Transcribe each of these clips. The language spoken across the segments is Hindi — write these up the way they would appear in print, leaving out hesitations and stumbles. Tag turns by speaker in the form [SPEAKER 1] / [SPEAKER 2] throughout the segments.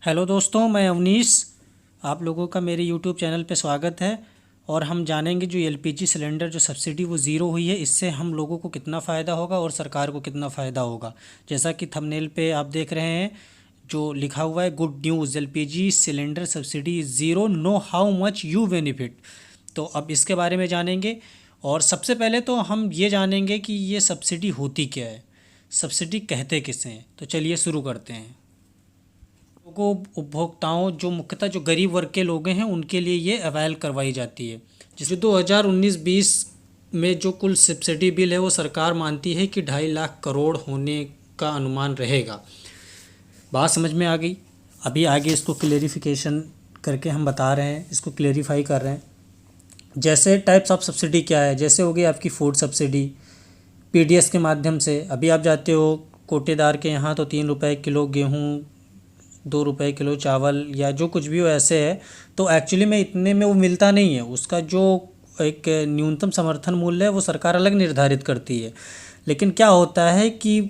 [SPEAKER 1] हेलो दोस्तों, मैं अवनीश। आप लोगों का मेरे यूट्यूब चैनल पे स्वागत है। और हम जानेंगे जो एलपीजी सिलेंडर जो सब्सिडी वो ज़ीरो हुई है, इससे हम लोगों को कितना फ़ायदा होगा और सरकार को कितना फ़ायदा होगा। जैसा कि थंबनेल पे आप देख रहे हैं, जो लिखा हुआ है good news LPG cylinder subsidy zero, know how much you benefit. तो अब इसके बारे में जानेंगे। और सबसे पहले तो हम ये जानेंगे कि ये सब्सिडी होती क्या है, सब्सिडी कहते किसे हैं। तो चलिए शुरू करते हैं। को उपभोक्ताओं जो मुख्यतः जो गरीब वर्ग के लोग हैं उनके लिए ये अवेल करवाई जाती है। जिसमें 2019-20 में जो कुल सब्सिडी बिल है वो सरकार मानती है कि 2.5 लाख करोड़ होने का अनुमान रहेगा। बात समझ में आ गई। अभी आगे इसको क्लेरिफिकेशन करके हम बता रहे हैं, इसको क्लेरिफाई कर रहे हैं। जैसे टाइप्स ऑफ सब्सिडी क्या है, जैसे हो गई आपकी फूड सब्सिडी पीडीएस के माध्यम से। अभी आप जाते हो कोटेदार के यहाँ तो 3 रुपये किलो गेहूँ, 2 रुपये किलो चावल या जो कुछ भी हो ऐसे है। तो एक्चुअली में इतने में वो मिलता नहीं है। उसका जो एक न्यूनतम समर्थन मूल्य है वो सरकार अलग निर्धारित करती है। लेकिन क्या होता है कि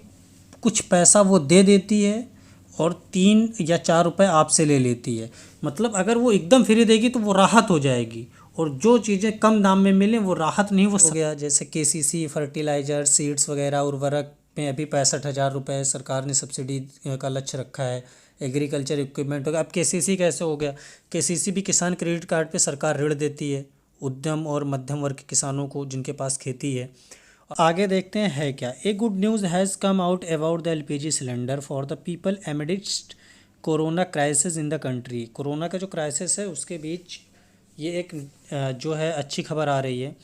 [SPEAKER 1] कुछ पैसा वो दे देती है और 3 या 4 रुपये आपसे ले लेती है। मतलब अगर वो एकदम फ्री देगी तो वो राहत हो जाएगी, और जो चीज़ें कम दाम में मिलें वो राहत नहीं, वो हो गया। जैसे केसीसी फर्टिलाइज़र सीड्स वगैरह उर्वरक में अभी 65,000 रुपये सरकार ने सब्सिडी का लक्ष्य रखा है। एग्रीकल्चर इक्विपमेंट हो गया। अब केसीसी कैसे हो गया, केसीसी भी किसान क्रेडिट कार्ड पे सरकार ऋण देती है उद्यम और मध्यम वर्ग के किसानों को जिनके पास खेती है। आगे देखते हैं है क्या। A good news has come out about the LPG cylinder for the people amidst corona crisis in the country. Corona का जो क्राइसिस है उसके बीच ये एक जो है अच्छी खबर आ रही है।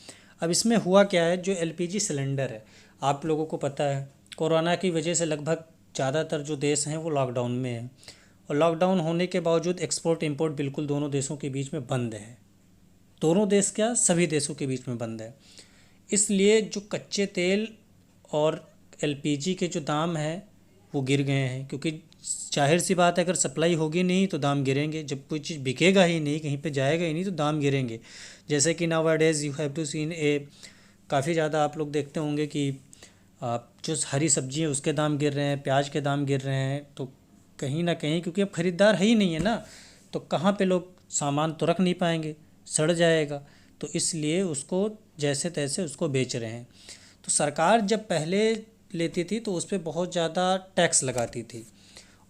[SPEAKER 1] अब इसमें हुआ क्या है, जो एलपीजी सिलेंडर है आप लोगों को पता है कोरोना की वजह से लगभग ज़्यादातर जो देश हैं वो लॉकडाउन में हैं। और लॉकडाउन होने के बावजूद एक्सपोर्ट इंपोर्ट बिल्कुल दोनों देशों के बीच में बंद है। दोनों देश क्या, सभी देशों के बीच में बंद है। इसलिए जो कच्चे तेल और एलपीजी के जो दाम हैं वो गिर गए हैं, क्योंकि जाहिर सी बात है अगर सप्लाई होगी नहीं तो दाम गिरेंगे। जब कोई चीज़ बिकेगा ही नहीं, कहीं पे जाएगा ही नहीं, तो दाम गिरेंगे। जैसे कि nowadays you have to seen a, काफ़ी ज़्यादा आप लोग देखते होंगे कि जो हरी सब्जी है उसके दाम गिर रहे हैं, प्याज के दाम गिर रहे हैं। तो कहीं ना कहीं क्योंकि अब ख़रीदार है ही नहीं है ना, तो कहाँ पे लोग सामान तो रख नहीं पाएंगे, सड़ जाएगा। तो इसलिए उसको जैसे तैसे उसको बेच रहे हैं। तो सरकार जब पहले लेती थी तो उस पर बहुत ज़्यादा टैक्स लगाती थी,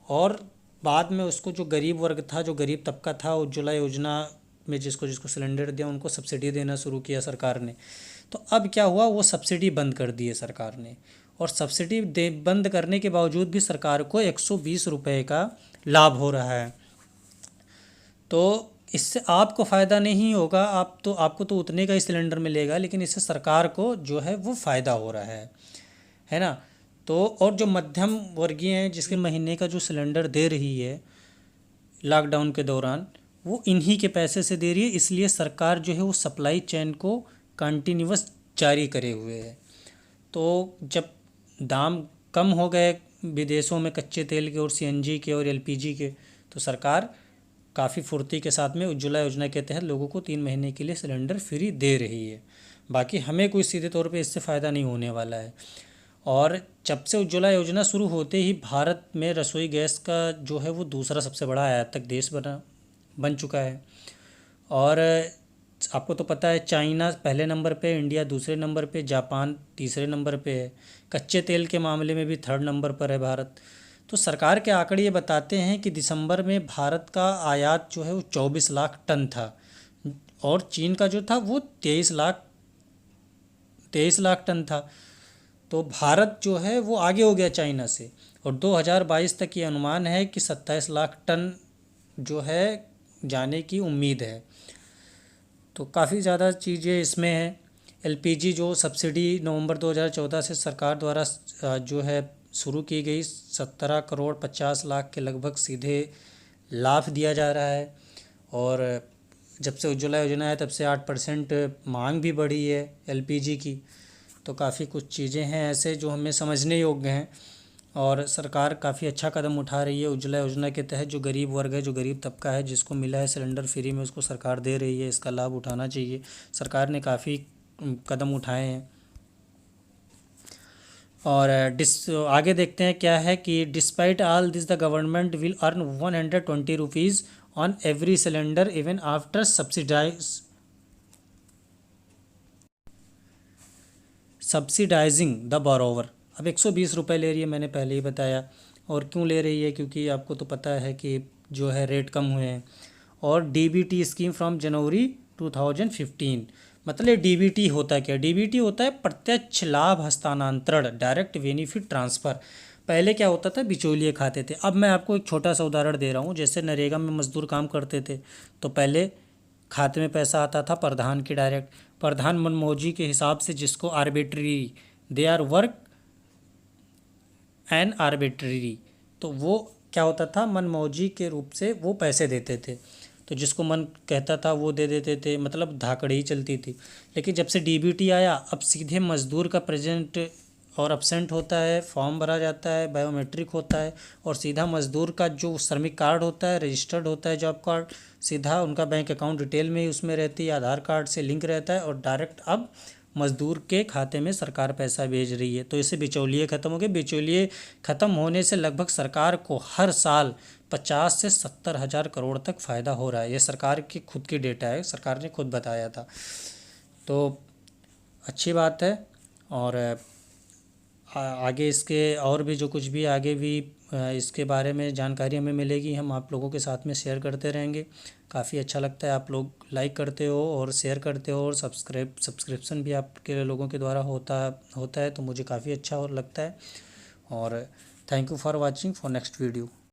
[SPEAKER 1] और बाद में उसको जो गरीब वर्ग था, जो गरीब तबका था, उज्ज्वला योजना में जिसको जिसको सिलेंडर दिया उनको सब्सिडी देना शुरू किया सरकार ने। तो अब क्या हुआ, वो सब्सिडी बंद कर दी है सरकार ने। और सब्सिडी दे बंद करने के बावजूद भी सरकार को 120 रुपये का लाभ हो रहा है। तो इससे आपको फ़ायदा नहीं होगा, आपको तो उतने का ही सिलेंडर मिलेगा, लेकिन इससे सरकार को जो है वो फ़ायदा हो रहा है ना। तो और जो मध्यम वर्गीय हैं जिसके महीने का जो सिलेंडर दे रही है लॉकडाउन के दौरान, वो इन्हीं के पैसे से दे रही है। इसलिए सरकार जो है वो सप्लाई चेन को कंटिन्यूअस जारी करे हुए है। तो जब दाम कम हो गए विदेशों में कच्चे तेल के और सीएनजी के और एलपीजी के, तो सरकार काफ़ी फुर्ती के साथ में उज्ज्वला योजना के तहत लोगों को 3 महीने के लिए सिलेंडर फ्री दे रही है। बाकी हमें कोई सीधे तौर पे इससे फ़ायदा नहीं होने वाला है। और जब से उज्ज्वला योजना शुरू होते ही भारत में रसोई गैस का जो है वो दूसरा सबसे बड़ा आयातक देश बन चुका है। और आपको तो पता है चाइना पहले नंबर पे, इंडिया दूसरे नंबर पे, जापान तीसरे नंबर पे है। कच्चे तेल के मामले में भी 3rd नंबर पर है भारत। तो सरकार के आंकड़े ये बताते हैं कि दिसंबर में भारत का आयात जो है वो 24 लाख टन था, और चीन का जो था वो 23 लाख टन था। तो भारत जो है वो आगे हो गया चाइना से। और 2022 तक ये अनुमान है कि 27 लाख टन जो है जाने की उम्मीद है। तो काफ़ी ज़्यादा चीज़ें इसमें हैं। एलपीजी जो सब्सिडी नवंबर 2014 से सरकार द्वारा जो है शुरू की गई, 17 करोड़ 50 लाख के लगभग सीधे लाभ दिया जा रहा है। और जब से उज्ज्वला योजना है तब से 8% मांग भी बढ़ी है एलपीजी की। तो काफ़ी कुछ चीज़ें हैं ऐसे जो हमें समझने योग्य हैं, और सरकार काफ़ी अच्छा कदम उठा रही है। उज्ज्वला योजना के तहत जो गरीब वर्ग है, जो गरीब तबका है, जिसको मिला है सिलेंडर फ्री में, उसको सरकार दे रही है। इसका लाभ उठाना चाहिए। सरकार ने काफ़ी कदम उठाए हैं। और आगे देखते हैं क्या है कि despite all this the government will earn 120 rupees on every cylinder even after subsidising the borrower. अब 120 रुपये ले रही है, मैंने पहले ही बताया। और क्यों ले रही है, क्योंकि आपको तो पता है कि जो है रेट कम हुए हैं। और डीबीटी स्कीम फ्रॉम जनवरी 2015। मतलब डीबीटी होता है क्या? डीबीटी होता है प्रत्यक्ष लाभ हस्तांतरण, डायरेक्ट बेनिफिट ट्रांसफ़र। पहले क्या होता था, बिचौलिए खाते थे। अब मैं आपको एक छोटा सा उदाहरण दे रहा हूँ। जैसे नरेगा में मजदूर काम करते थे, तो पहले खाते में पैसा आता था प्रधान के डायरेक्ट। प्रधान मनमौजी के हिसाब से जिसको arbitrary, they are work and arbitrary, तो वो क्या होता था, मनमौजी के रूप से वो पैसे देते थे। तो जिसको मन कहता था वो दे देते थे, मतलब धाकड़ी ही चलती थी। लेकिन जब से डीबीटी आया, अब सीधे मजदूर का प्रेजेंट और अब्सेंट होता है, फॉर्म भरा जाता है, बायोमेट्रिक होता है, और सीधा मजदूर का जो श्रमिक कार्ड होता है, रजिस्टर्ड होता है जॉब कार्ड, सीधा उनका बैंक अकाउंट डिटेल में ही उसमें रहती है, आधार कार्ड से लिंक रहता है, और डायरेक्ट अब मजदूर के खाते में सरकार पैसा भेज रही है। तो इससे बिचौलिए ख़त्म हो गए। बिचौलिए ख़त्म होने से लगभग सरकार को हर साल 50 से 70 हज़ार करोड़ तक फ़ायदा हो रहा है। ये सरकार की खुद की डेटा है, सरकार ने खुद बताया था। तो अच्छी बात है। और आगे इसके और भी जो कुछ भी आगे भी इसके बारे में जानकारी हमें मिलेगी, हम आप लोगों के साथ में शेयर करते रहेंगे। काफ़ी अच्छा लगता है, आप लोग लाइक करते हो और शेयर करते हो, और सब्सक्रिप्शन भी आपके लोगों के द्वारा होता होता है, तो मुझे काफ़ी अच्छा और लगता है। और thank you for watching for next video.